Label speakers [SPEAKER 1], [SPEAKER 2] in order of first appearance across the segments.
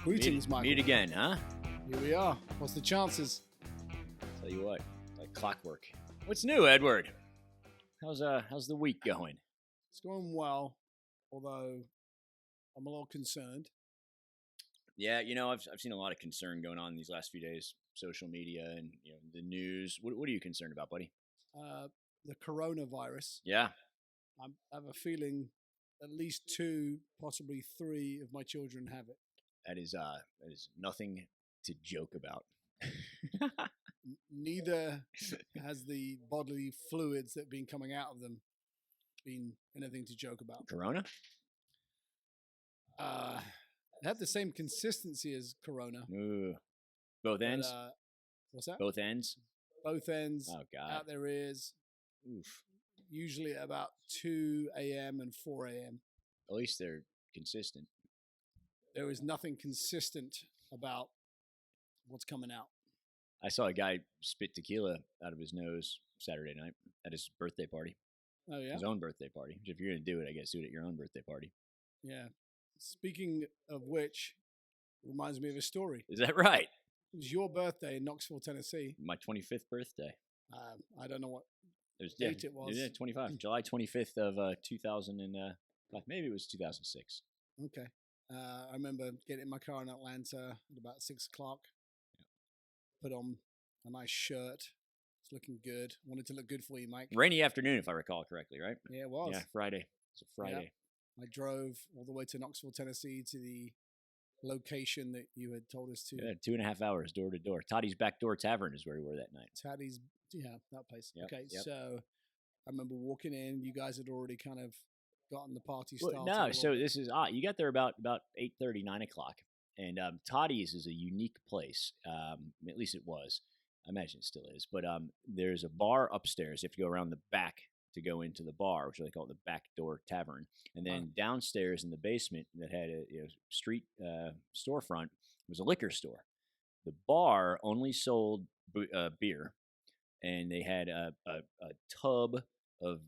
[SPEAKER 1] Greetings, Michael.
[SPEAKER 2] Meet again, huh?
[SPEAKER 1] Here we are. What's the chances?
[SPEAKER 2] Tell you what, like clockwork. What's new, Edward? How's the week going?
[SPEAKER 1] It's going well, although I'm a little concerned.
[SPEAKER 2] Yeah, I've seen a lot of concern going on these last few days, social media and the news. What are you concerned about, buddy?
[SPEAKER 1] The coronavirus.
[SPEAKER 2] Yeah,
[SPEAKER 1] I have a feeling at least 2, possibly 3 of my children have it.
[SPEAKER 2] that is nothing to joke about.
[SPEAKER 1] Neither has the bodily fluids that have been coming out of them been anything to joke about.
[SPEAKER 2] Corona?
[SPEAKER 1] They have the same consistency as Corona.
[SPEAKER 2] Ooh. Both ends?
[SPEAKER 1] What's that?
[SPEAKER 2] Both ends?
[SPEAKER 1] Both ends.
[SPEAKER 2] Oh, God.
[SPEAKER 1] Out their ears.
[SPEAKER 2] Oof.
[SPEAKER 1] Usually at about 2 a.m. and 4 a.m.
[SPEAKER 2] At least they're consistent.
[SPEAKER 1] There is nothing consistent about what's coming out.
[SPEAKER 2] I saw a guy spit tequila out of his nose Saturday night at his birthday party.
[SPEAKER 1] Oh, yeah?
[SPEAKER 2] His own birthday party. Which if you're going to do it, I guess do it at your own birthday party.
[SPEAKER 1] Yeah. Speaking of which, reminds me of a story.
[SPEAKER 2] Is that right?
[SPEAKER 1] It was your birthday in Knoxville, Tennessee.
[SPEAKER 2] My 25th birthday.
[SPEAKER 1] I don't know what
[SPEAKER 2] date
[SPEAKER 1] it was.
[SPEAKER 2] Yeah, 25. July 25th of 2000 and maybe it was 2006.
[SPEAKER 1] Okay. I remember getting in my car in Atlanta at about 6 o'clock. Put on a nice shirt. It's looking good. Wanted to look good for you, Mike.
[SPEAKER 2] Rainy afternoon, if I recall correctly, right?
[SPEAKER 1] Yeah, it was.
[SPEAKER 2] Yeah, Friday. It's a Friday.
[SPEAKER 1] I drove all the way to Knoxville, Tennessee to the location that you had told us to.
[SPEAKER 2] Yeah, 2.5 hours door to door. Toddy's Backdoor Tavern is where we were that night.
[SPEAKER 1] Taddy's, yeah, that place.
[SPEAKER 2] Yep,
[SPEAKER 1] Okay,
[SPEAKER 2] yep.
[SPEAKER 1] so I remember walking in. You guys had already kind of gotten the party started.
[SPEAKER 2] No, so this is odd. You got there about 8:30, 9 o'clock. And Toddy's is a unique place. At least it was. I imagine it still is. But there's a bar upstairs. You have to go around the back to go into the bar, which they call it the Backdoor Tavern. And then downstairs in the basement that had a street storefront was a liquor store. The bar only sold beer, and they had a tub of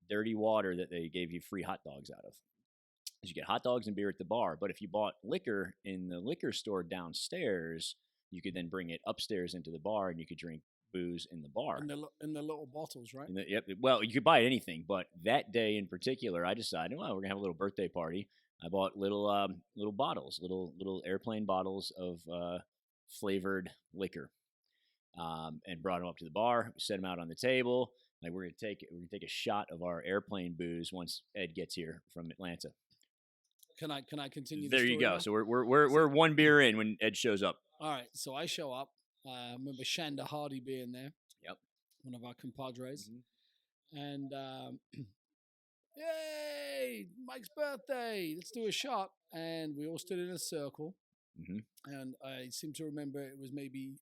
[SPEAKER 2] dirty water that they gave you free hot dogs out of. You get hot dogs and beer at the bar, but if you bought liquor in the liquor store downstairs, you could then bring it upstairs into the bar, and you could drink booze in the bar.
[SPEAKER 1] In the little bottles, right?
[SPEAKER 2] Yep. Well, you could buy anything, but that day in particular, I decided, well, we're gonna have a little birthday party. I bought little bottles, little airplane bottles of flavored liquor, and brought them up to the bar. Set them out on the table. Like we're gonna take a shot of our airplane booze once Ed gets here from Atlanta.
[SPEAKER 1] Can I continue?
[SPEAKER 2] There you go.
[SPEAKER 1] Now?
[SPEAKER 2] So we're one beer in when Ed shows up.
[SPEAKER 1] All right. So I show up. I remember Shanda Hardy being there.
[SPEAKER 2] Yep.
[SPEAKER 1] One of our compadres.
[SPEAKER 2] Mm-hmm.
[SPEAKER 1] And yay, Mike's birthday. Let's do a shot. And we all stood in a circle.
[SPEAKER 2] Mm-hmm.
[SPEAKER 1] And I seem to remember it was maybe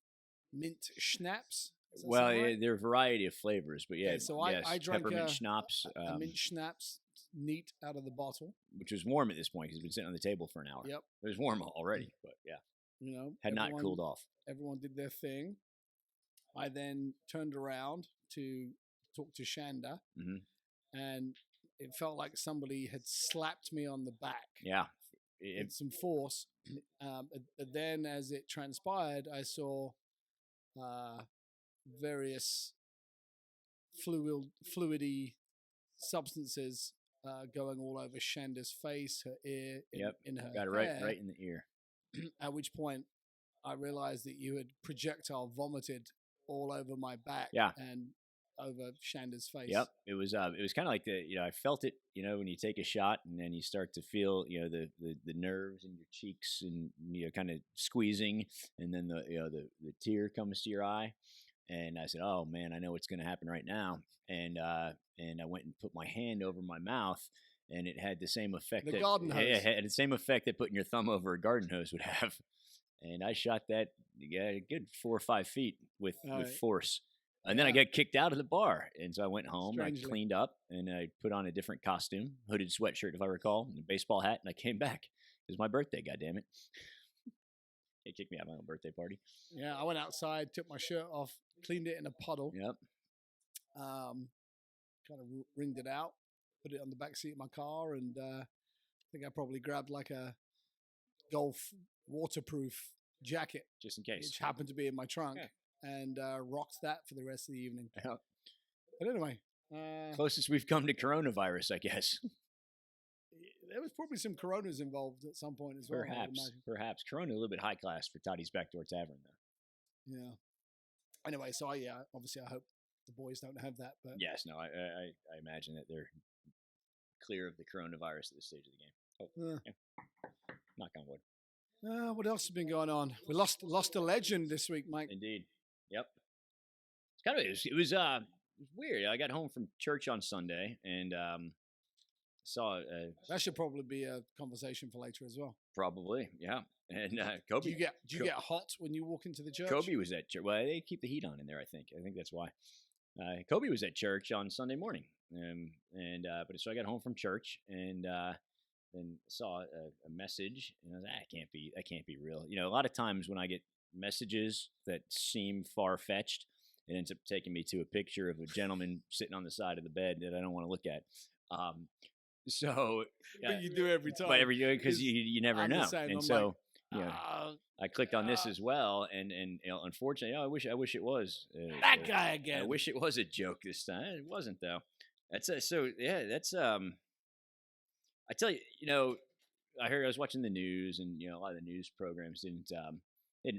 [SPEAKER 1] mint schnapps.
[SPEAKER 2] Well,
[SPEAKER 1] right?
[SPEAKER 2] there are a variety of flavors, but yeah.
[SPEAKER 1] Okay, so I drank
[SPEAKER 2] peppermint schnapps.
[SPEAKER 1] A mint schnapps neat out of the bottle.
[SPEAKER 2] Which was warm at this point because it's been sitting on the table for an hour.
[SPEAKER 1] Yep.
[SPEAKER 2] It was warm already, but yeah. Had not cooled off.
[SPEAKER 1] Everyone did their thing. I then turned around to talk to Shanda, and it felt like somebody had slapped me on the back.
[SPEAKER 2] Yeah.
[SPEAKER 1] With some force. Then, as it transpired, I saw various fluidy substances going all over Shanda's face, her ear, in her
[SPEAKER 2] got it right in the ear.
[SPEAKER 1] At which point, I realized that you had projectile vomited all over my back, and over Shanda's face.
[SPEAKER 2] Yep, it was kind of like I felt it, when you take a shot and then you start to feel, the nerves in your cheeks and kind of squeezing, and then the tear comes to your eye, and I said, oh man, I know what's going to happen right now, and I went and put my hand over my mouth. And it had the same effect.
[SPEAKER 1] Garden hose.
[SPEAKER 2] It had the same effect that putting your thumb over a garden hose would have. And I shot that a good 4 or 5 feet with force. And then I got kicked out of the bar. And so I went home, I cleaned up, and I put on a different costume, hooded sweatshirt, if I recall, and a baseball hat, and I came back. It was my birthday, goddammit. They kicked me out of my own birthday party.
[SPEAKER 1] Yeah, I went outside, took my shirt off, cleaned it in a puddle.
[SPEAKER 2] Yep.
[SPEAKER 1] Kind of wringed it out. Put it on the back seat of my car, and I think I probably grabbed like a golf waterproof jacket,
[SPEAKER 2] just in case.
[SPEAKER 1] which happened to be in my trunk, and rocked that for the rest of the evening. But anyway,
[SPEAKER 2] closest we've come to coronavirus, I guess.
[SPEAKER 1] There was probably some Coronas involved at some point as well.
[SPEAKER 2] Perhaps. Corona a little bit high class for Toddy's Backdoor Tavern, though.
[SPEAKER 1] Yeah. Anyway, so obviously I hope the boys don't have that. But
[SPEAKER 2] yes, no, I imagine that they're clear of the coronavirus at this stage of the game. Yeah. Knock on wood.
[SPEAKER 1] What else has been going on? We lost a legend this week, Mike.
[SPEAKER 2] Indeed. Yep. It was weird. I got home from church on Sunday and saw.
[SPEAKER 1] That should probably be a conversation for later as well.
[SPEAKER 2] Probably, yeah. And Kobe.
[SPEAKER 1] Do you get hot when you walk into the church?
[SPEAKER 2] Kobe was at church. Well, they keep the heat on in there. I think that's why. Kobe was at church on Sunday morning, but so I got home from church and then saw a message, and I was like, that can't be real. You know, a lot of times when I get messages that seem far fetched, it ends up taking me to a picture of a gentleman sitting on the side of the bed that I don't want to look at.
[SPEAKER 1] But you do every time.
[SPEAKER 2] But because you never know, and so.
[SPEAKER 1] Like,
[SPEAKER 2] I clicked on this as well, and unfortunately, I wish it was
[SPEAKER 1] that guy again.
[SPEAKER 2] I wish it was a joke this time. It wasn't though. That's I tell you, I was watching the news, and a lot of the news programs didn't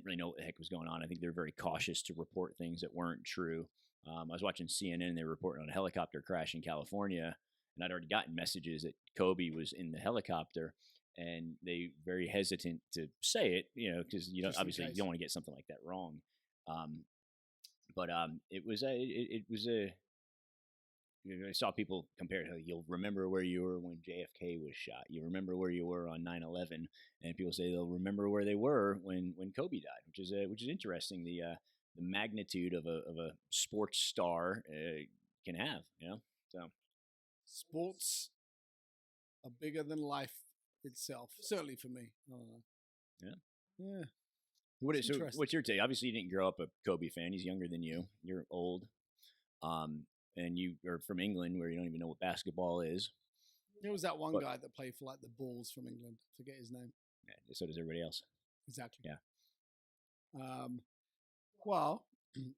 [SPEAKER 2] really know what the heck was going on. I think they're very cautious to report things that weren't true. I was watching CNN, and they were reporting on a helicopter crash in California, and I'd already gotten messages that Kobe was in the helicopter. And they very hesitant to say it, because obviously you don't want to get something like that wrong. But it was I saw people compare it. You'll remember where you were when JFK was shot. You remember where you were on 9/11, and people say they'll remember where they were when Kobe died, which is interesting. The magnitude of a sports star can have, So
[SPEAKER 1] sports are bigger than life itself, certainly for me. Yeah.
[SPEAKER 2] What's your take? Obviously, you didn't grow up a Kobe fan. He's younger than you. You're old, and you are from England, where you don't even know what basketball is.
[SPEAKER 1] There was that one guy that played for like the Bulls from England. Forget his name.
[SPEAKER 2] Yeah, so does everybody else.
[SPEAKER 1] Exactly.
[SPEAKER 2] Yeah.
[SPEAKER 1] Well,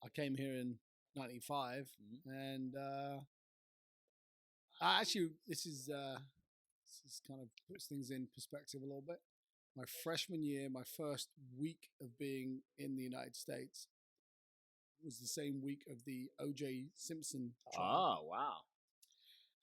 [SPEAKER 1] I came here in '95, and actually, this is kind of puts things in perspective a little bit. My freshman year, my first week of being in the United States was the same week of the O.J. Simpson trial.
[SPEAKER 2] Oh, wow.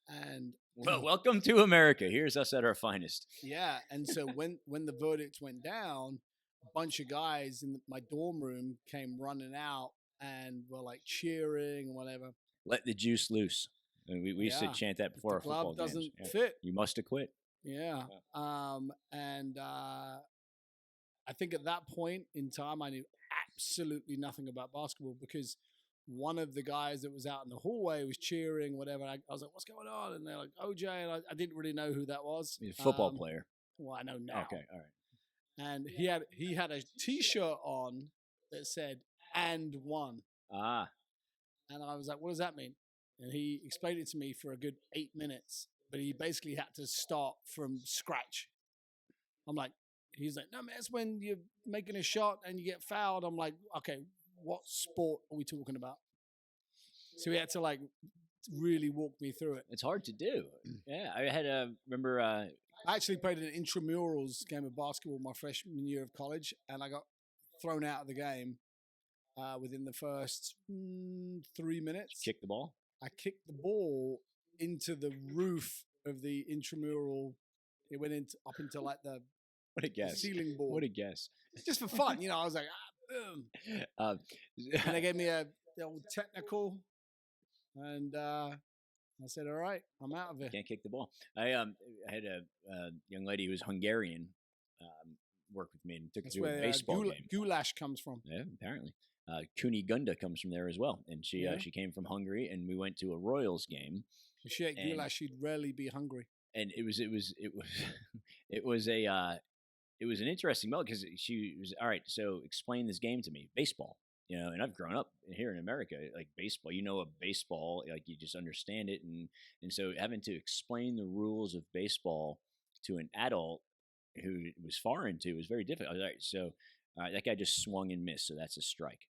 [SPEAKER 1] And
[SPEAKER 2] welcome to America. Here's us at our finest.
[SPEAKER 1] Yeah, and so when the verdict went down, a bunch of guys in my dorm room came running out and were like cheering and whatever.
[SPEAKER 2] Let the juice loose. We used to chant that before our football games.
[SPEAKER 1] The club doesn't fit.
[SPEAKER 2] You must have quit.
[SPEAKER 1] Yeah. And I think at that point in time, I knew absolutely nothing about basketball because one of the guys that was out in the hallway was cheering, whatever. I was like, what's going on? And they're like, OJ. And I didn't really know who that was.
[SPEAKER 2] He's a football player.
[SPEAKER 1] Well, I know now.
[SPEAKER 2] Okay. All right.
[SPEAKER 1] And he had a T-shirt on that said, "and won."
[SPEAKER 2] Ah.
[SPEAKER 1] And I was like, what does that mean? And he explained it to me for a good 8 minutes, but he basically had to start from scratch. He's like, no, man, it's when you're making a shot and you get fouled. I'm like, okay, what sport are we talking about? So he had to really walk me through it.
[SPEAKER 2] It's hard to do. Yeah, I had remember.
[SPEAKER 1] I actually played an intramurals game of basketball my freshman year of college, and I got thrown out of the game within the first 3 minutes.
[SPEAKER 2] Kick the ball?
[SPEAKER 1] I kicked the ball into the roof of the intramural. It went up into like the ceiling board.
[SPEAKER 2] What a guess.
[SPEAKER 1] It's just for fun. I was like, boom. And they gave me the old technical. And I said, all right, I'm out of it.
[SPEAKER 2] Can't kick the ball. I had a young lady who was Hungarian work with me and took us to a baseball game.
[SPEAKER 1] Goulash comes from.
[SPEAKER 2] Yeah, apparently. Kunigunda comes from there as well, and she came from Hungary, and we went to a Royals game.
[SPEAKER 1] If she ate goulash, she'd rarely be hungry.
[SPEAKER 2] And it was an interesting moment because she was all right. So explain this game to me, baseball. And I've grown up here in America, like baseball. A baseball, like you just understand it, and so having to explain the rules of baseball to an adult who it was foreign to, it was very difficult. All right, so that guy just swung and missed, so that's a strike.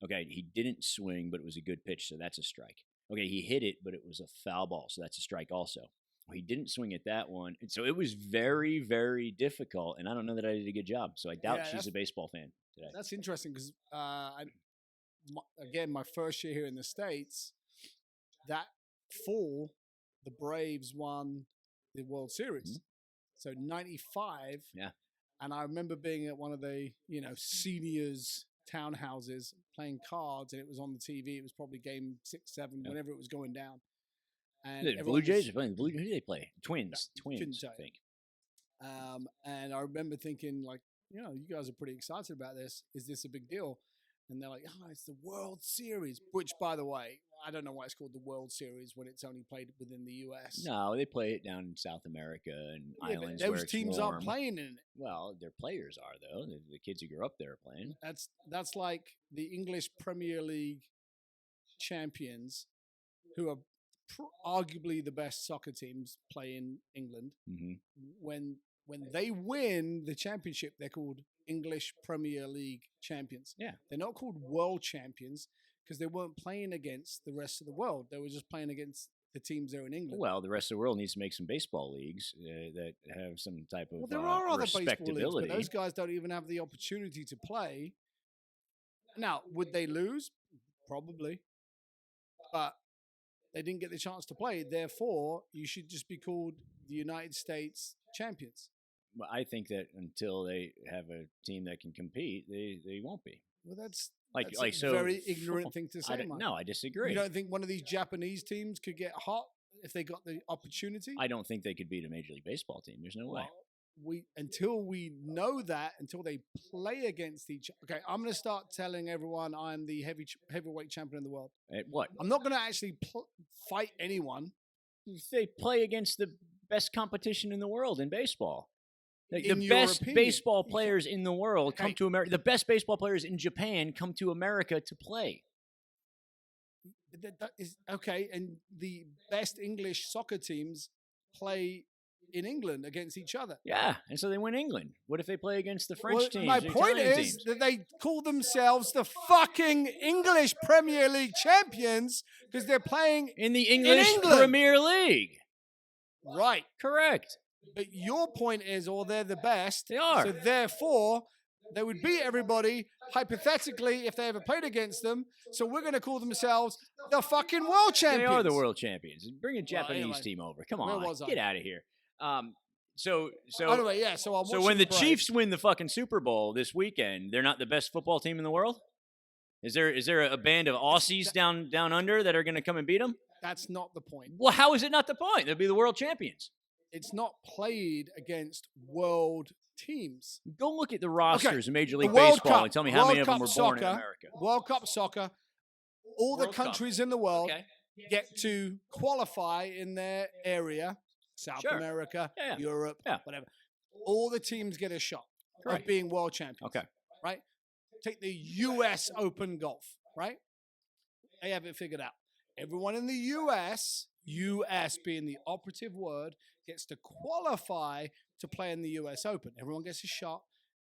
[SPEAKER 2] Okay, he didn't swing, but it was a good pitch, so that's a strike. Okay, he hit it, but it was a foul ball, so that's a strike also. Well, he didn't swing at that one, and so it was very, very difficult, and I don't know that I did a good job, so I doubt she's a baseball fan today.
[SPEAKER 1] That's interesting because, again, my first year here in the States, that fall, the Braves won the World Series. So 95.
[SPEAKER 2] Yeah.
[SPEAKER 1] And I remember being at one of the, seniors' townhouses playing cards, and it was on the TV. It was probably game 6, 7, whenever it was going down. And
[SPEAKER 2] the Blue Jays are playing. Who do they play? Twins, I think.
[SPEAKER 1] And I remember thinking, like, you guys are pretty excited about this. Is this a big deal? And they're like, it's the World Series, which, by the way, I don't know why it's called the World Series when it's only played within the U.S.
[SPEAKER 2] No, they play it down in South America and islands where
[SPEAKER 1] those
[SPEAKER 2] it's
[SPEAKER 1] teams
[SPEAKER 2] warm.
[SPEAKER 1] aren't playing in it.
[SPEAKER 2] Well, their players are, though. The kids who grew up there are playing.
[SPEAKER 1] That's like the English Premier League champions, who are arguably the best soccer teams play in England.
[SPEAKER 2] Mm-hmm.
[SPEAKER 1] When they win the championship, they're called English Premier League champions.
[SPEAKER 2] Yeah.
[SPEAKER 1] They're not called world champions because they weren't playing against the rest of the world. They were just playing against the teams there in England.
[SPEAKER 2] Well, the rest of the world needs to make some baseball leagues that have some type of
[SPEAKER 1] there are other
[SPEAKER 2] respectability.
[SPEAKER 1] baseball leagues, but those guys don't even have the opportunity to play. Now, would they lose? Probably. But they didn't get the chance to play. Therefore, you should just be called the United States champions.
[SPEAKER 2] Well, I think that until they have a team that can compete, they won't be.
[SPEAKER 1] Well, that's
[SPEAKER 2] so
[SPEAKER 1] very ignorant thing to say, Mike.
[SPEAKER 2] No, I disagree.
[SPEAKER 1] You don't think one of these Japanese teams could get hot if they got the opportunity?
[SPEAKER 2] I don't think they could beat a Major League Baseball team. There's no way.
[SPEAKER 1] Until we know that, until they play against each other. Okay, I'm going to start telling everyone I'm the heavyweight champion of the world.
[SPEAKER 2] What?
[SPEAKER 1] I'm not going to actually fight anyone.
[SPEAKER 2] They play against the best competition in the world in baseball. The best
[SPEAKER 1] opinion,
[SPEAKER 2] baseball players in the world come to America. The best baseball players in Japan come to America to play.
[SPEAKER 1] That is okay, and the best English soccer teams play in England against each other.
[SPEAKER 2] Yeah, and so they win England. What if they play against the French teams?
[SPEAKER 1] My point is that they call themselves the fucking English Premier League champions because they're playing
[SPEAKER 2] in the English Premier League.
[SPEAKER 1] Right.
[SPEAKER 2] Correct.
[SPEAKER 1] But your point is, they're the best.
[SPEAKER 2] They are.
[SPEAKER 1] So therefore, they would beat everybody, hypothetically, if they ever played against them. So we're going to call themselves the fucking world champions.
[SPEAKER 2] They are the world champions. Bring a Japanese team over. Come on. Get out of here.
[SPEAKER 1] Anyway, so
[SPEAKER 2] when the Chiefs win the fucking Super Bowl this weekend, they're not the best football team in the world? Is there a band of Aussies down under that are going to come and beat them?
[SPEAKER 1] That's not the point.
[SPEAKER 2] Well, how is it not the point? They'll be the world champions.
[SPEAKER 1] It's not played against world teams.
[SPEAKER 2] Go look at the rosters of Major League Baseball and tell me how many of them were born in America.
[SPEAKER 1] World Cup soccer, all the countries in the world get to qualify in their area, South America, Europe, whatever. All the teams get a shot of being world champions.
[SPEAKER 2] Okay.
[SPEAKER 1] Right? Take the U.S. Open golf, right? They have it figured out. Everyone in the U.S. being the operative word, gets to qualify to play in the U.S. Open. Everyone gets a shot.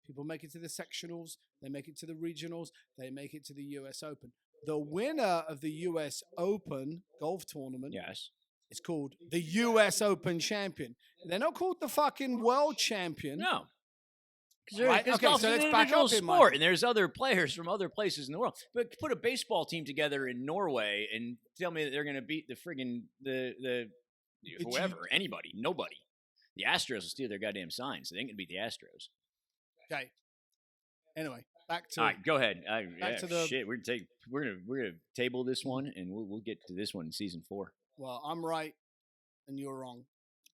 [SPEAKER 1] People make it to the sectionals. They make it to the regionals. They make it to the U.S. Open. The winner of the U.S. Open golf tournament is called the U.S. Open champion. They're not called the fucking world champion.
[SPEAKER 2] No.
[SPEAKER 1] Because
[SPEAKER 2] golf's an individual sport, and there's other players from other places in the world. But put a baseball team together in Norway and tell me that they're going to beat the friggin' whoever, anybody, nobody. The Astros will steal their goddamn signs, so they ain't going to beat the Astros.
[SPEAKER 1] Okay. Anyway, back to.
[SPEAKER 2] All right, go ahead.
[SPEAKER 1] Shit,
[SPEAKER 2] we're gonna table this one, and we'll get to this one in season 4.
[SPEAKER 1] Well, I'm right, and you're wrong.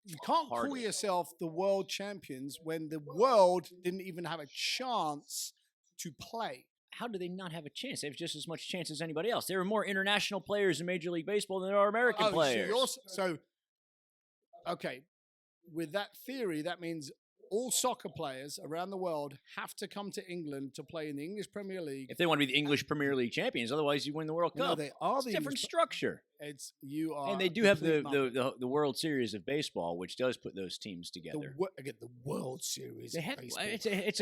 [SPEAKER 1] You can't call yourself the world champions when the world didn't even have a chance to play.
[SPEAKER 2] How do they not have a chance? They have just as much chance as anybody else. There are more international players in Major League Baseball than there are American players.
[SPEAKER 1] Okay, with that theory, that means all soccer players around the world have to come to England to play in the English Premier League.
[SPEAKER 2] If they want to be the English Premier League champions, otherwise you win the World Cup.
[SPEAKER 1] No, they are
[SPEAKER 2] it's a different structure.
[SPEAKER 1] It's you are,
[SPEAKER 2] And they do have the World Series of baseball, which does put those teams together.
[SPEAKER 1] Again, the World Series.
[SPEAKER 2] They have,
[SPEAKER 1] of baseball.
[SPEAKER 2] it's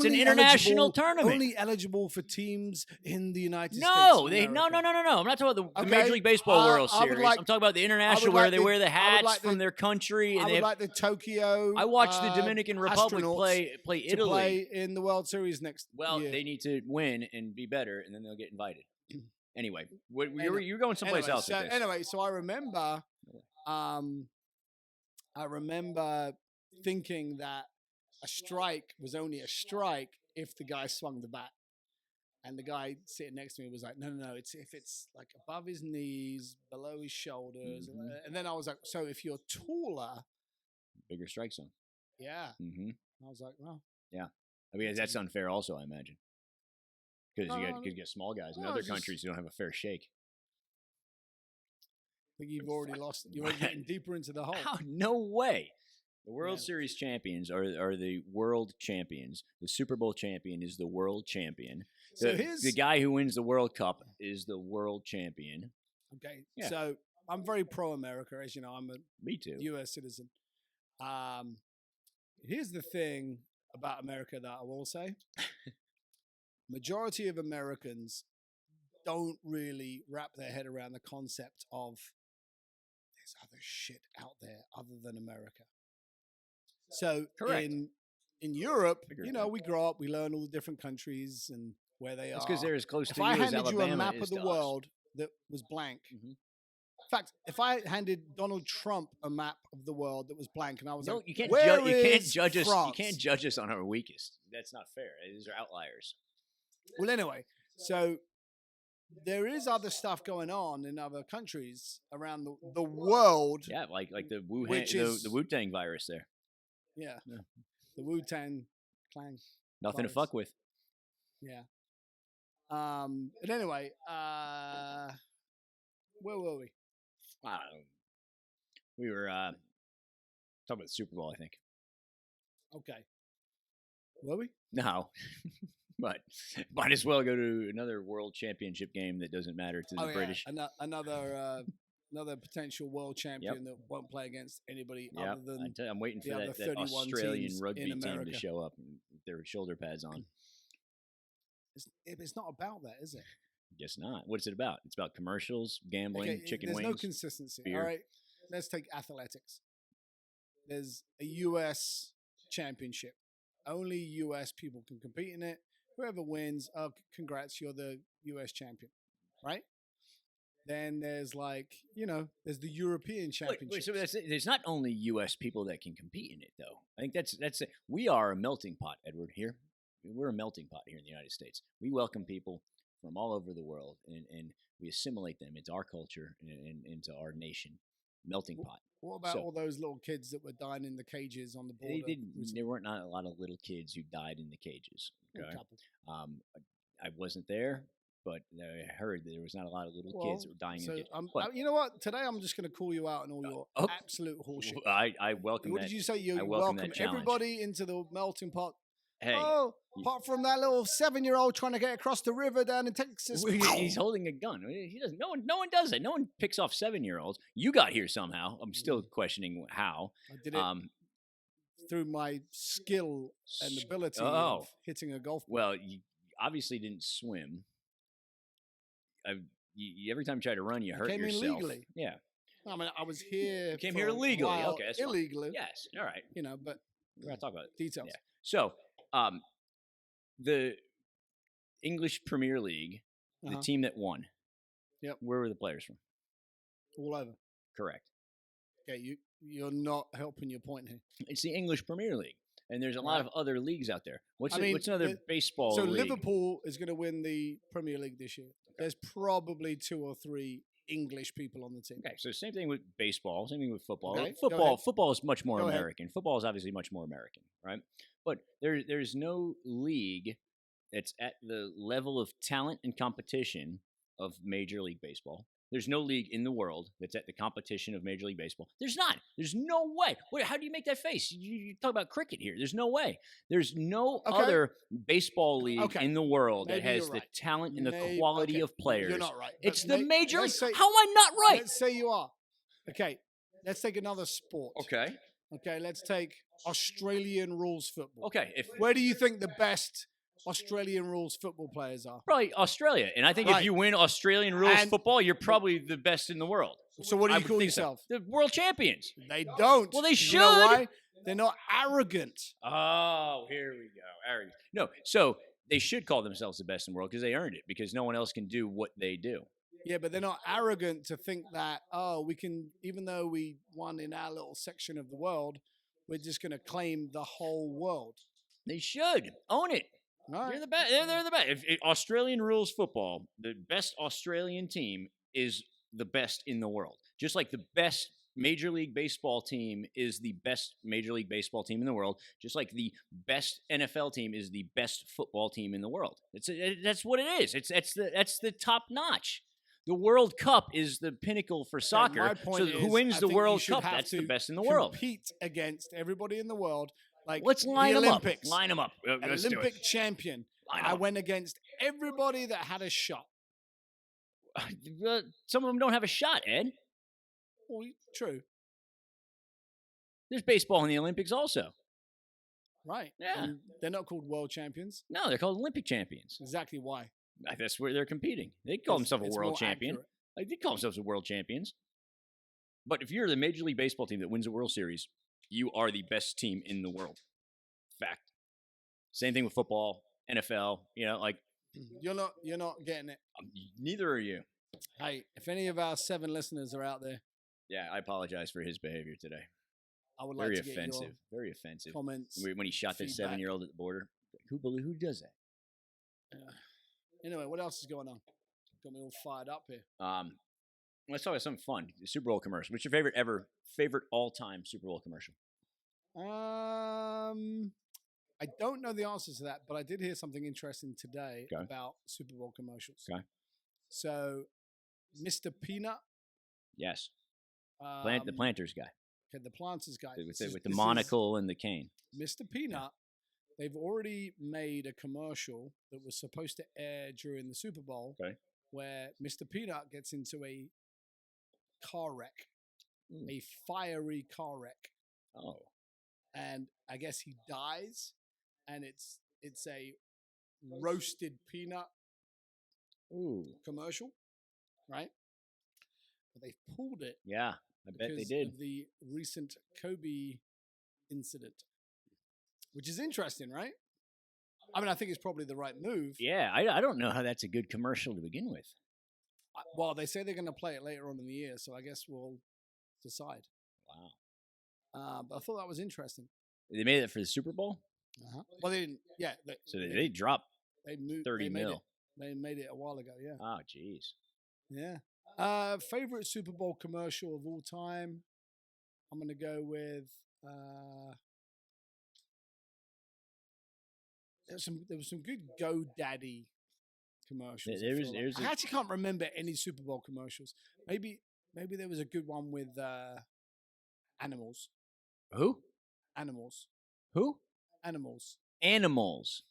[SPEAKER 2] an international tournament.
[SPEAKER 1] Only eligible for teams in the United States.
[SPEAKER 2] No.
[SPEAKER 1] No.
[SPEAKER 2] I'm not talking about the
[SPEAKER 1] Okay,
[SPEAKER 2] Major League Baseball World
[SPEAKER 1] I would
[SPEAKER 2] Series.
[SPEAKER 1] like-
[SPEAKER 2] I'm talking about the international
[SPEAKER 1] like
[SPEAKER 2] where they
[SPEAKER 1] the-
[SPEAKER 2] wear the
[SPEAKER 1] I would
[SPEAKER 2] hats
[SPEAKER 1] like
[SPEAKER 2] from
[SPEAKER 1] the-
[SPEAKER 2] their country. And
[SPEAKER 1] I
[SPEAKER 2] they
[SPEAKER 1] would
[SPEAKER 2] have,
[SPEAKER 1] like the Tokyo.
[SPEAKER 2] I watched the Dominican Republic
[SPEAKER 1] astronauts
[SPEAKER 2] play
[SPEAKER 1] to
[SPEAKER 2] Italy.
[SPEAKER 1] play in the World Series next
[SPEAKER 2] Well,
[SPEAKER 1] year.
[SPEAKER 2] they need to win and be better, and then they'll get invited. Anyway, you're going someplace
[SPEAKER 1] Anyway,
[SPEAKER 2] else with this.
[SPEAKER 1] Anyway, so I remember thinking that a strike was only a strike if the guy swung the bat. And the guy sitting next to me was like, no, it's if it's like above his knees, below his shoulders.
[SPEAKER 2] Mhm.
[SPEAKER 1] And then I was like, so if you're taller,
[SPEAKER 2] Bigger strike zone.
[SPEAKER 1] yeah.
[SPEAKER 2] Mm-hmm.
[SPEAKER 1] I was like, well,
[SPEAKER 2] I mean, that's unfair also, I imagine. Because
[SPEAKER 1] No,
[SPEAKER 2] you get small guys. In
[SPEAKER 1] no,
[SPEAKER 2] other
[SPEAKER 1] it's just-
[SPEAKER 2] countries, you don't have a fair shake.
[SPEAKER 1] I think you've already lost. You're already getting deeper into the hole.
[SPEAKER 2] How? No way. The World
[SPEAKER 1] Yeah.
[SPEAKER 2] Series champions are the world champions. The Super Bowl champion is the world champion.
[SPEAKER 1] So
[SPEAKER 2] The guy who wins the World Cup is the world champion.
[SPEAKER 1] Okay,
[SPEAKER 2] Yeah.
[SPEAKER 1] so I'm very pro-America, as you know. I'm a
[SPEAKER 2] Me too.
[SPEAKER 1] U.S. citizen. Here's the thing about America that I will say: majority of Americans don't really wrap their head around the concept of there's other shit out there other than America. So
[SPEAKER 2] Correct.
[SPEAKER 1] in Europe,
[SPEAKER 2] Agree
[SPEAKER 1] you
[SPEAKER 2] with
[SPEAKER 1] know,
[SPEAKER 2] that.
[SPEAKER 1] we grow up, we learn all the different countries and where they
[SPEAKER 2] That's
[SPEAKER 1] are.
[SPEAKER 2] because they're as close
[SPEAKER 1] If
[SPEAKER 2] to
[SPEAKER 1] I
[SPEAKER 2] you as
[SPEAKER 1] handed
[SPEAKER 2] Alabama
[SPEAKER 1] you a map
[SPEAKER 2] is
[SPEAKER 1] of the
[SPEAKER 2] to us.
[SPEAKER 1] world that was blank,
[SPEAKER 2] Mhm.
[SPEAKER 1] in fact, if I handed Donald Trump a map of the world that was blank, and I was
[SPEAKER 2] No,
[SPEAKER 1] like,
[SPEAKER 2] you can't.
[SPEAKER 1] "Where
[SPEAKER 2] You can't
[SPEAKER 1] is
[SPEAKER 2] judge us. You
[SPEAKER 1] France?"
[SPEAKER 2] can't judge us on our weakest. That's not fair. These are outliers.
[SPEAKER 1] Well, anyway, so there is other stuff going on in other countries around the world.
[SPEAKER 2] Yeah, like the
[SPEAKER 1] Which is-
[SPEAKER 2] the Wu-Tang virus there.
[SPEAKER 1] Yeah,
[SPEAKER 2] Yeah.
[SPEAKER 1] the Wu-Tang Clan.
[SPEAKER 2] Nothing to
[SPEAKER 1] Virus.
[SPEAKER 2] fuck with.
[SPEAKER 1] Yeah. But anyway, where were we?
[SPEAKER 2] I don't know. We were talking about the Super Bowl, I think.
[SPEAKER 1] Okay. Were we?
[SPEAKER 2] No, but might as well go to another World Championship game that doesn't matter to the
[SPEAKER 1] Yeah,
[SPEAKER 2] British.
[SPEAKER 1] another potential world champion that won't play against anybody
[SPEAKER 2] Yeah,
[SPEAKER 1] other than
[SPEAKER 2] I'm waiting
[SPEAKER 1] the
[SPEAKER 2] for
[SPEAKER 1] other
[SPEAKER 2] that
[SPEAKER 1] 31
[SPEAKER 2] Australian
[SPEAKER 1] teams
[SPEAKER 2] rugby
[SPEAKER 1] in
[SPEAKER 2] team to
[SPEAKER 1] America.
[SPEAKER 2] show up with their shoulder pads on.
[SPEAKER 1] it's not about that, is it?
[SPEAKER 2] Guess not. What's it about? It's about commercials, gambling,
[SPEAKER 1] Okay,
[SPEAKER 2] chicken
[SPEAKER 1] there's
[SPEAKER 2] wings.
[SPEAKER 1] no consistency.
[SPEAKER 2] beer.
[SPEAKER 1] All right, let's take athletics. There's a U.S. championship. Only U.S. people can compete in it. Whoever wins, congrats, you're the U.S. champion, right? Then there's there's the European championship.
[SPEAKER 2] Wait, so there's not only U.S. people that can compete in it, though. I think that's it. We are a melting pot, Edward. Here, we're a melting pot here in the United States. We welcome people from all over the world, and we assimilate them into our culture and into our nation. Melting pot.
[SPEAKER 1] What about
[SPEAKER 2] So-
[SPEAKER 1] all those little kids that were dying in the cages on the border?
[SPEAKER 2] They didn't. There weren't not a lot of little kids who died in the cages.
[SPEAKER 1] A
[SPEAKER 2] Okay?
[SPEAKER 1] couple.
[SPEAKER 2] I wasn't there, but I heard that there was not a lot of little kids that were dying in
[SPEAKER 1] So
[SPEAKER 2] the cages. But
[SPEAKER 1] you know what? Today I'm just going to call you out on all your
[SPEAKER 2] oh.
[SPEAKER 1] absolute horseshit.
[SPEAKER 2] I welcome
[SPEAKER 1] What
[SPEAKER 2] that.
[SPEAKER 1] did you say? You
[SPEAKER 2] I welcome
[SPEAKER 1] welcome
[SPEAKER 2] that challenge.
[SPEAKER 1] everybody into the melting pot.
[SPEAKER 2] Hey,
[SPEAKER 1] Oh, apart from that little 7-year-old trying to get across the river down in Texas.
[SPEAKER 2] he's holding a gun. He doesn't. No one does it. No one picks off 7-year-olds. You got here somehow. I'm still questioning how.
[SPEAKER 1] I did it through my skill and ability of hitting a golf ball.
[SPEAKER 2] Well, you obviously didn't swim. Every time you try to run, you hurt
[SPEAKER 1] came in
[SPEAKER 2] yourself.
[SPEAKER 1] legally.
[SPEAKER 2] Yeah.
[SPEAKER 1] I mean, I was here.
[SPEAKER 2] You came
[SPEAKER 1] for
[SPEAKER 2] here
[SPEAKER 1] a
[SPEAKER 2] illegally.
[SPEAKER 1] while,
[SPEAKER 2] Okay, that's fine.
[SPEAKER 1] illegally.
[SPEAKER 2] Yes. All right.
[SPEAKER 1] But
[SPEAKER 2] We're gonna talk about it.
[SPEAKER 1] details.
[SPEAKER 2] Yeah. So, the English Premier League, the
[SPEAKER 1] Uh-huh.
[SPEAKER 2] team that won.
[SPEAKER 1] Yep.
[SPEAKER 2] Where were the players from?
[SPEAKER 1] All over.
[SPEAKER 2] Correct.
[SPEAKER 1] Okay, you're not helping your point here.
[SPEAKER 2] It's the English Premier League, and there's a lot
[SPEAKER 1] Right.
[SPEAKER 2] of other leagues out there. What's
[SPEAKER 1] I mean,
[SPEAKER 2] another baseball
[SPEAKER 1] So
[SPEAKER 2] league?
[SPEAKER 1] Liverpool is going to win the Premier League this year. There's probably 2 or 3 English people on the team.
[SPEAKER 2] Okay, so same thing with baseball, same thing with football.
[SPEAKER 1] Okay, go ahead.
[SPEAKER 2] Football is much more
[SPEAKER 1] Go ahead.
[SPEAKER 2] American. Football is obviously much more American, right? But there's no league that's at the level of talent and competition of Major League Baseball. There's no league in the world that's at the competition of Major League Baseball. There's not. There's no way. How do you make that face? You talk about cricket here. There's no way. There's no other baseball league in the world that has the talent and the quality of players.
[SPEAKER 1] You're not right.
[SPEAKER 2] It's the Major League. How am I not right?
[SPEAKER 1] Let's say you are. Okay, let's take another sport.
[SPEAKER 2] Okay,
[SPEAKER 1] let's take Australian rules football.
[SPEAKER 2] Okay,
[SPEAKER 1] where do you think the best Australian rules football players are?
[SPEAKER 2] Probably Australia. And I think if you win Australian rules football, you're probably the best in the world.
[SPEAKER 1] So what do you call yourself?
[SPEAKER 2] The world champions.
[SPEAKER 1] They don't.
[SPEAKER 2] Well, they should.
[SPEAKER 1] You know why? They're not arrogant.
[SPEAKER 2] Oh, here we go. Arrogant. No, so they should call themselves the best in the world because they earned it, because no one else can do what they do.
[SPEAKER 1] Yeah, but they're not arrogant to think that, we can, even though we won in our little section of the world, we're just going to claim the whole world.
[SPEAKER 2] They should. Own it.
[SPEAKER 1] Right.
[SPEAKER 2] They're the best. They're the best. If Australian rules football, the best Australian team is the best in the world. Just like the best Major League Baseball team is the best Major League Baseball team in the world. Just like the best NFL team is the best football team in the world. That's what it is. That's the top notch. The World Cup is the pinnacle for soccer.
[SPEAKER 1] My point
[SPEAKER 2] so who wins the World Cup? That's the best in the world.
[SPEAKER 1] Compete against everybody in the world. Like,
[SPEAKER 2] let's line them
[SPEAKER 1] Olympics.
[SPEAKER 2] Up. Line them up. Let's
[SPEAKER 1] Olympic champion. I went against everybody that had a shot.
[SPEAKER 2] Some of them don't have a shot, Ed.
[SPEAKER 1] Well, true.
[SPEAKER 2] There's baseball in the Olympics also.
[SPEAKER 1] Right.
[SPEAKER 2] Yeah.
[SPEAKER 1] And they're not called world champions.
[SPEAKER 2] No, they're called Olympic champions.
[SPEAKER 1] Exactly why.
[SPEAKER 2] That's where they're competing. They call themselves a world champion. Like, they call themselves a world champions. But if you're the Major League Baseball team that wins a World Series, you are the best team in the world. Fact. Same thing with football, NFL.
[SPEAKER 1] You're not getting it.
[SPEAKER 2] Neither are you.
[SPEAKER 1] Hey, if any of our 7 listeners are out there,
[SPEAKER 2] yeah, I apologize for his behavior today.
[SPEAKER 1] I would like to get your
[SPEAKER 2] very offensive
[SPEAKER 1] comments.
[SPEAKER 2] When he shot that 7-year-old at the border, who does that?
[SPEAKER 1] Anyway, what else is going on? Got me all fired up here.
[SPEAKER 2] Let's talk about something fun. The Super Bowl commercial. What's your favorite all-time Super Bowl commercial?
[SPEAKER 1] I don't know the answer to that, but I did hear something interesting today about Super Bowl commercials.
[SPEAKER 2] Okay.
[SPEAKER 1] So, Mr. Peanut.
[SPEAKER 2] Yes. The Planters guy.
[SPEAKER 1] Okay, the Planters guy.
[SPEAKER 2] With the monocle and the cane.
[SPEAKER 1] Mr. Peanut. They've already made a commercial that was supposed to air during the Super Bowl, where Mr. Peanut gets into a car wreck, a fiery car wreck.
[SPEAKER 2] Oh.
[SPEAKER 1] And I guess he dies, and it's a roasted peanut commercial, right? But they've pulled it.
[SPEAKER 2] Yeah, I bet they did.
[SPEAKER 1] Of the recent Kobe incident, which is interesting, right? I mean, I think it's probably the right move.
[SPEAKER 2] Yeah, I don't know how that's a good commercial to begin with.
[SPEAKER 1] Well, they say they're going to play it later on in the year, so I guess we'll decide.
[SPEAKER 2] Wow.
[SPEAKER 1] But I thought that was interesting.
[SPEAKER 2] They made it for the Super Bowl?
[SPEAKER 1] Well, they didn't. Yeah.
[SPEAKER 2] They dropped 30 mil.
[SPEAKER 1] They made it a while ago, yeah.
[SPEAKER 2] Oh, jeez.
[SPEAKER 1] Yeah. Favorite Super Bowl commercial of all time? I'm going to go with... There was some good GoDaddy commercials. I actually can't remember any Super Bowl commercials. Maybe there was a good one with animals.
[SPEAKER 2] Who?
[SPEAKER 1] Animals.
[SPEAKER 2] Who?
[SPEAKER 1] Animals.
[SPEAKER 2] Animals.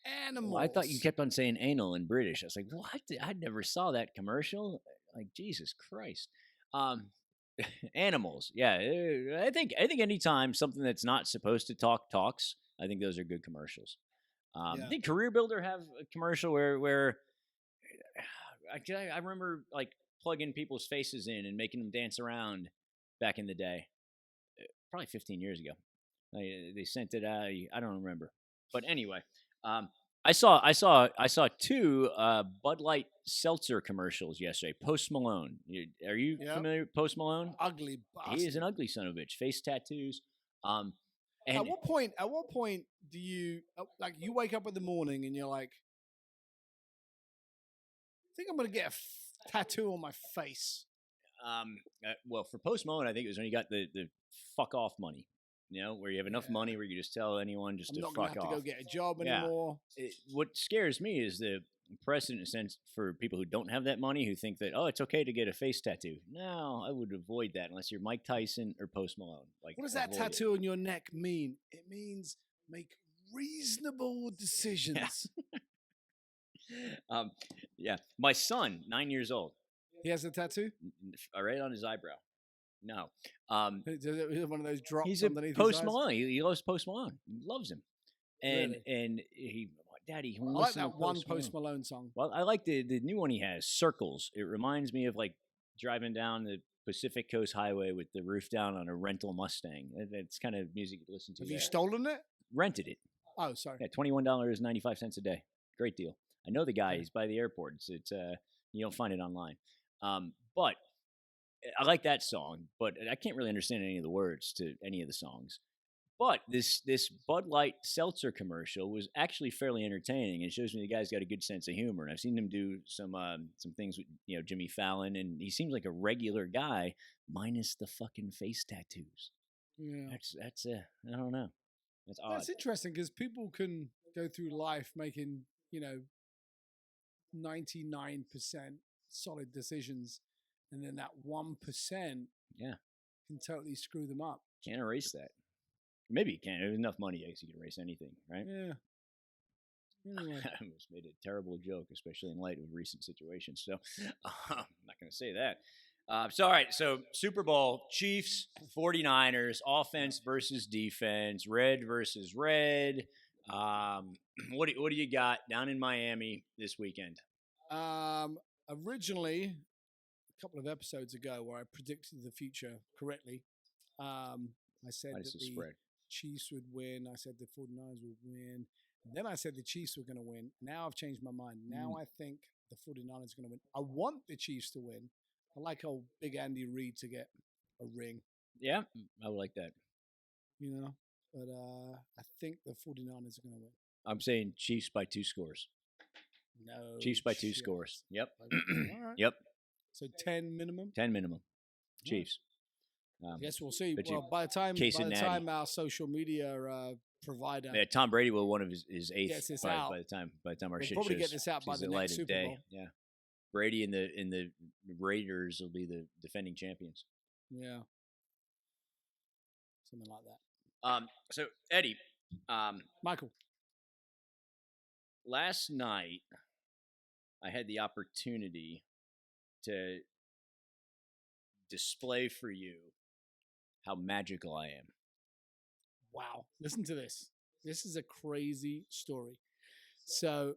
[SPEAKER 1] Animals.
[SPEAKER 2] Well, I thought you kept on saying anal in British. I was like, what? I never saw that commercial. Like, Jesus Christ. Animals. Yeah. I think anytime something that's not supposed to talk talks, I think those are good commercials. Did Career Builder have a commercial where I remember like plugging people's faces in and making them dance around back in the day? Probably 15 years ago. They sent it out. I don't remember. But anyway, I saw 2 Bud Light seltzer commercials yesterday. Post Malone. Are you familiar with Post Malone?
[SPEAKER 1] Ugly bastard.
[SPEAKER 2] He is an ugly son of a bitch. Face tattoos. And
[SPEAKER 1] at what point do you you wake up in the morning and you're like, I think I'm gonna get a tattoo on my face?
[SPEAKER 2] Well, for Post Malone, I think it was when he got the fuck off money. Where you have enough money where you just tell anyone just to fuck off.
[SPEAKER 1] I'm not gonna have to go get a job anymore.
[SPEAKER 2] What scares me is the precedent sense for people who don't have that money, who think that, oh, it's okay to get a face tattoo. No, I would avoid that unless you're Mike Tyson or Post Malone. Like,
[SPEAKER 1] what does that tattoo on your neck mean? It means make reasonable decisions.
[SPEAKER 2] Yeah. My son, 9 years old,
[SPEAKER 1] He has a tattoo?
[SPEAKER 2] right on his eyebrow. No.
[SPEAKER 1] Is it one of those drops
[SPEAKER 2] He's a
[SPEAKER 1] underneath
[SPEAKER 2] Post
[SPEAKER 1] his eyes?
[SPEAKER 2] Malone. He loves Post Malone. He loves him. And
[SPEAKER 1] Really?
[SPEAKER 2] he, Daddy,
[SPEAKER 1] I like that one Post Malone song.
[SPEAKER 2] Well, I like the new one he has, Circles. It reminds me of like driving down the Pacific Coast Highway with the roof down on a rental Mustang. It's kind of music you listen to.
[SPEAKER 1] Have you stolen it?
[SPEAKER 2] Rented it.
[SPEAKER 1] Oh, sorry.
[SPEAKER 2] Yeah, $21.95 a day. Great deal. I know the guy.
[SPEAKER 1] Okay.
[SPEAKER 2] He's by the airport. It's you don't find it online. But I like that song, but I can't really understand any of the words to any of the songs. But this Bud Light seltzer commercial was actually fairly entertaining. It shows me the guy's got a good sense of humor. And I've seen him do some things with Jimmy Fallon, and he seems like a regular guy, minus the fucking face tattoos.
[SPEAKER 1] Yeah.
[SPEAKER 2] That's I don't know. That's odd.
[SPEAKER 1] That's interesting because people can go through life making 99% solid decisions, and then that 1% can totally screw them up.
[SPEAKER 2] Can't erase that. Maybe you can. There's enough money, I guess you can erase anything, right?
[SPEAKER 1] Yeah. Anyway.
[SPEAKER 2] I almost made a terrible joke, especially in light of recent situations. So I'm not going to say that. So, all right. So, Super Bowl, Chiefs, 49ers, offense versus defense, red versus red. What do you got down in Miami this weekend?
[SPEAKER 1] Originally, a couple of episodes ago, where I predicted the future correctly, I said that the
[SPEAKER 2] spread?
[SPEAKER 1] Chiefs would win. I said the 49ers would win. Then I said the Chiefs were going to win. Now I've changed my mind. Now I think the 49ers are going to win. I want the Chiefs to win. I like old Big Andy Reid to get a ring.
[SPEAKER 2] Yeah, I would like that.
[SPEAKER 1] But I think the 49ers are going to win.
[SPEAKER 2] I'm saying Chiefs by 2 scores.
[SPEAKER 1] No.
[SPEAKER 2] Chiefs by 2 scores. Yep.
[SPEAKER 1] All right.
[SPEAKER 2] Yep.
[SPEAKER 1] So 10 minimum?
[SPEAKER 2] 10 minimum. Chiefs.
[SPEAKER 1] I guess we'll see. Well, by the time our social media provider,
[SPEAKER 2] Tom Brady will one of his eighth
[SPEAKER 1] gets this
[SPEAKER 2] by
[SPEAKER 1] out.
[SPEAKER 2] the time our
[SPEAKER 1] We'll
[SPEAKER 2] shit
[SPEAKER 1] probably
[SPEAKER 2] shows
[SPEAKER 1] get this out by
[SPEAKER 2] sees
[SPEAKER 1] the
[SPEAKER 2] light
[SPEAKER 1] next
[SPEAKER 2] of
[SPEAKER 1] Super
[SPEAKER 2] day.
[SPEAKER 1] Bowl.
[SPEAKER 2] Yeah, Brady and the Raiders will be the defending champions.
[SPEAKER 1] Yeah, something like that.
[SPEAKER 2] So Eddie,
[SPEAKER 1] Michael,
[SPEAKER 2] last night I had the opportunity to display for you how magical I am.
[SPEAKER 1] wow! Listen to this. This is a crazy story. So,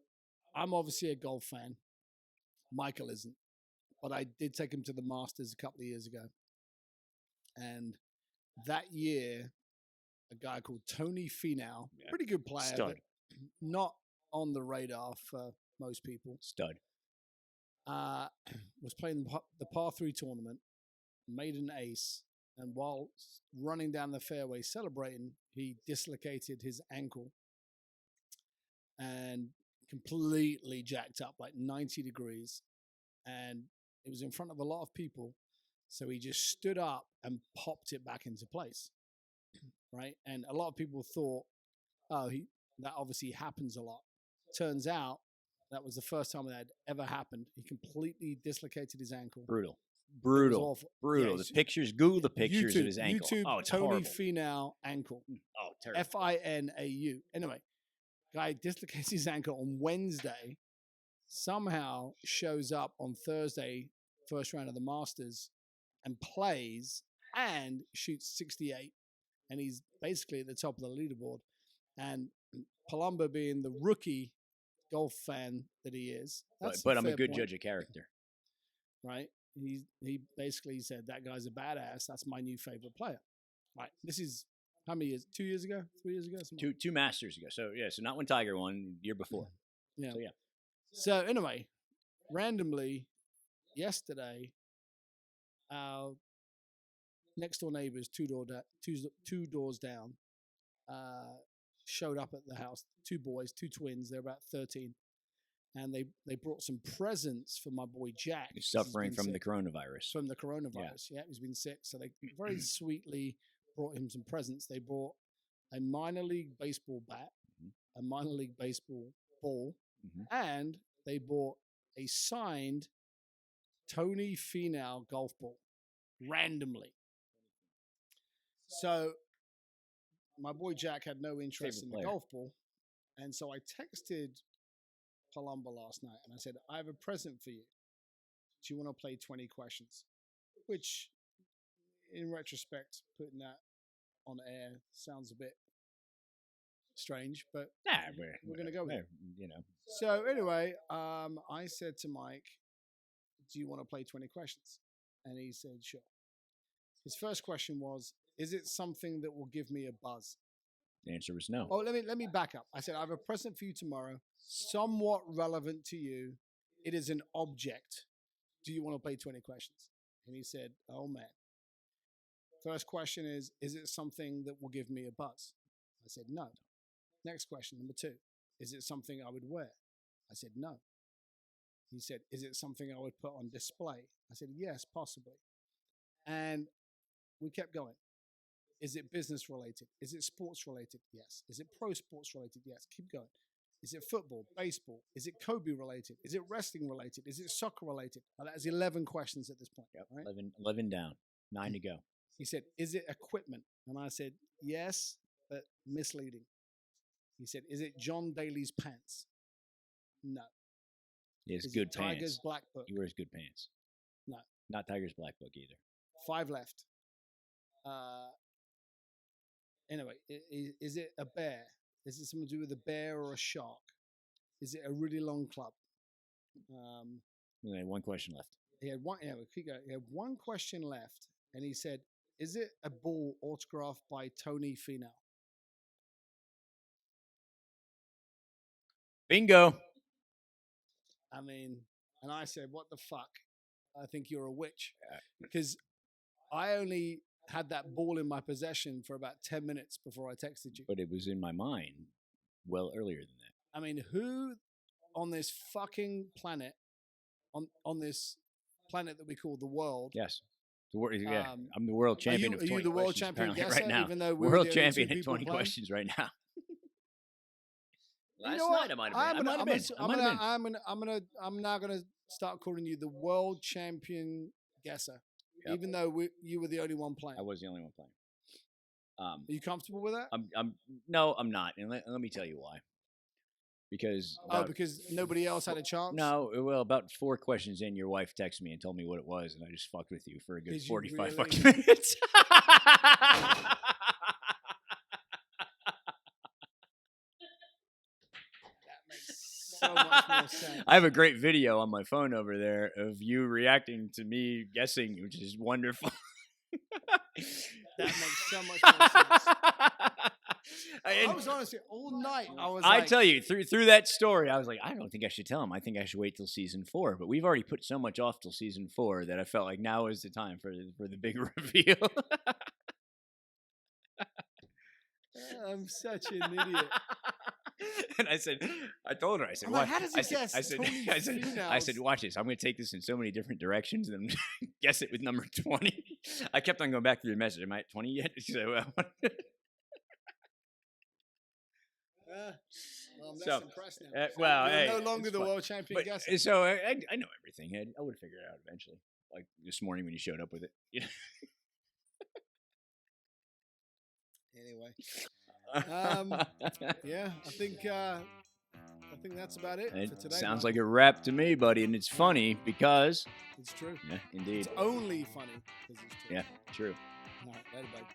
[SPEAKER 1] I'm obviously a golf fan. Michael isn't, but I did take him to the Masters a couple of years ago, and that year, a guy called Tony Finau, pretty good player,
[SPEAKER 2] Stud.
[SPEAKER 1] but not on the radar for most people.
[SPEAKER 2] Stud.
[SPEAKER 1] Was playing the par 3 tournament, made an ace, and while running down the fairway celebrating, he dislocated his ankle and completely jacked up, like 90 degrees. And it was in front of a lot of people. So he just stood up and popped it back into place. Right. And a lot of people thought, that obviously happens a lot. Turns out that was the first time that had ever happened. He completely dislocated his ankle.
[SPEAKER 2] Brutal.
[SPEAKER 1] Yeah,
[SPEAKER 2] The pictures, Google the pictures of his ankle.
[SPEAKER 1] YouTube,
[SPEAKER 2] it's
[SPEAKER 1] Tony
[SPEAKER 2] horrible.
[SPEAKER 1] Finau ankle.
[SPEAKER 2] Oh, terrible.
[SPEAKER 1] Finau. Anyway, guy dislocates his ankle on Wednesday, somehow shows up on Thursday, first round of the Masters, and plays and shoots 68. And he's basically at the top of the leaderboard. And Palumbo, being the rookie golf fan that he is,
[SPEAKER 2] but I'm a good judge of character.
[SPEAKER 1] Right? He basically said, that guy's a badass. That's my new favorite player. Right. This is how many years? 2 years ago? 3 years ago?
[SPEAKER 2] Two Masters ago. So so not when Tiger won, year before.
[SPEAKER 1] Yeah.
[SPEAKER 2] So
[SPEAKER 1] So anyway, randomly yesterday, our next door neighbors, two doors down, showed up at the house. 2 boys, 2 twins. They're about 13. And they brought some presents for my boy Jack.
[SPEAKER 2] He's suffering from the coronavirus.
[SPEAKER 1] From the coronavirus, yeah. He's been sick. So they very sweetly brought him some presents. They brought a minor league baseball bat, a minor league baseball ball, and they bought a signed Tony Finau golf ball randomly. So my boy Jack had no interest in the golf ball. And so I texted Palumbo last night and I said, I have a present for you. Do you want to play 20 questions? Which, in retrospect, putting that on air sounds a bit strange, but we're going to go with it.
[SPEAKER 2] You know.
[SPEAKER 1] So anyway, I said to Mike, do you want to play 20 questions? And he said, sure. His first question was, is it something that will give me a buzz?
[SPEAKER 2] The answer was no.
[SPEAKER 1] Oh, let me back up. I said, I have a present for you tomorrow, somewhat relevant to you. It is an object. Do you want to play 20 questions? And he said, oh, man. First question is it something that will give me a buzz? I said, no. Next question, number 2. Is it something I would wear? I said, no. He said, is it something I would put on display? I said, yes, possibly. And we kept going. Is it business related? Is it sports related? Yes. Is it pro sports related? Yes. Keep going. Is it football, baseball? Is it Kobe related? Is it wrestling related? Is it soccer related? Well, that is 11 questions at this point.
[SPEAKER 2] Yep.
[SPEAKER 1] Right?
[SPEAKER 2] 11 down, 9 to go.
[SPEAKER 1] He said, is it equipment? And I said, yes, but misleading. He said, is it John Daly's pants? No.
[SPEAKER 2] He has
[SPEAKER 1] Is
[SPEAKER 2] good
[SPEAKER 1] it Tiger's
[SPEAKER 2] pants.
[SPEAKER 1] black book?
[SPEAKER 2] He wears good pants.
[SPEAKER 1] No.
[SPEAKER 2] Not Tiger's black book either.
[SPEAKER 1] 5 left. Anyway, is it a bear? Is it something to do with a bear or a shark? Is it a really long club?
[SPEAKER 2] He had 1 question left.
[SPEAKER 1] He had one. Yeah, he had 1 question left, and he said, "Is it a ball autographed by Tony Finau?"
[SPEAKER 2] Bingo.
[SPEAKER 1] I mean, and I said, "What the fuck? I think you're a witch," because I only had that ball in my possession for about 10 minutes before I texted you.
[SPEAKER 2] But it was in my mind well earlier than that.
[SPEAKER 1] I mean, who on this fucking planet, on this planet that we call the world?
[SPEAKER 2] Yes. I'm the world champion of 20
[SPEAKER 1] Are you the world
[SPEAKER 2] questions
[SPEAKER 1] champion
[SPEAKER 2] apparently right now.
[SPEAKER 1] Even though we're
[SPEAKER 2] world
[SPEAKER 1] the
[SPEAKER 2] champion
[SPEAKER 1] only
[SPEAKER 2] at
[SPEAKER 1] 2
[SPEAKER 2] 20
[SPEAKER 1] people playing?
[SPEAKER 2] questions right now. Last
[SPEAKER 1] You know
[SPEAKER 2] night I might have been.
[SPEAKER 1] I'm now gonna start calling you the world champion guesser, even though you were the only one playing.
[SPEAKER 2] I was the only one playing.
[SPEAKER 1] Are you comfortable with that?
[SPEAKER 2] No, I'm not, and let me tell you why. Because
[SPEAKER 1] because nobody else had a chance.
[SPEAKER 2] No, well, about 4 questions in, your wife texted me and told me what it was, and I just fucked with you for a good 45 fucking minutes.
[SPEAKER 1] So much more sense.
[SPEAKER 2] I have a great video on my phone over there of you reacting to me guessing, which is wonderful.
[SPEAKER 1] That makes so much more sense. I was honestly all night. I
[SPEAKER 2] tell you through that story, I was like, I don't think I should tell him. I think I should wait till season 4. But we've already put so much off till season 4 that I felt like now is the time for the big reveal.
[SPEAKER 1] I'm such an idiot.
[SPEAKER 2] And I told her, I said,
[SPEAKER 1] like, how does he guess?
[SPEAKER 2] I said, watch this. I'm going to take this in so many different directions and guess it with number 20. I kept on going back through the message. Am I at 20 yet? She said, well,
[SPEAKER 1] I'm less impressed now.
[SPEAKER 2] You're
[SPEAKER 1] no longer the world champion guesser.
[SPEAKER 2] So I know everything. I would have figured it out eventually. Like this morning when you showed up with it. You know?
[SPEAKER 1] Anyway. Yeah, I think that's about it for today.
[SPEAKER 2] Sounds like a wrap to me, buddy, and it's funny because
[SPEAKER 1] it's true.
[SPEAKER 2] Yeah, indeed.
[SPEAKER 1] It's only funny because it's true.
[SPEAKER 2] Yeah, true.
[SPEAKER 1] All right, later, buddy.